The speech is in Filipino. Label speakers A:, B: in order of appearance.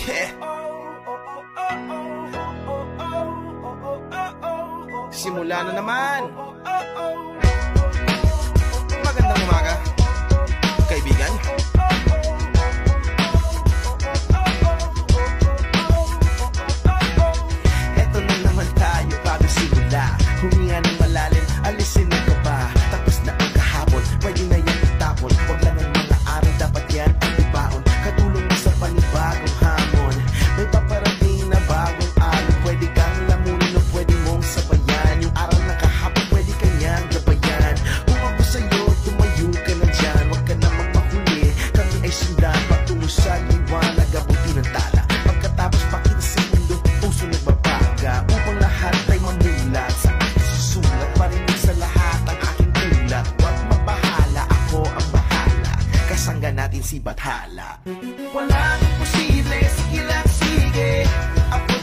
A: Yeah. Simula na naman. Magandang umaga, kaibigan. Eto na naman tayo bago simula. Huminga ng malalim, alisin ang kaba. Tapos na ang kahapon, pwede na yan itapon. Huwag lang ang mga araw, dapat yan ang ibaon. Katulong mo sa panibagong hamon. May paparating na bagong araw. Pwede kang lamunin o pwede mong sabayan. Yung araw na kahapon, pwede kanyang gabayan. Kung ako sa'yo, tumayo ka na dyan. Huwag ka namang mahuli, kami ay sundan. Patungo sa liwanag, abutin ng tala. Pagkatapos pakita sa mundo, puso nagbabaga. Upang lahat ay mamulat sa aking susulat. Marinig sa lahat ang aking ulat. Huwag mabahala, ako ang bahala. Kasangga natin si Bathala. Walang imposible, sige lang sige. Ako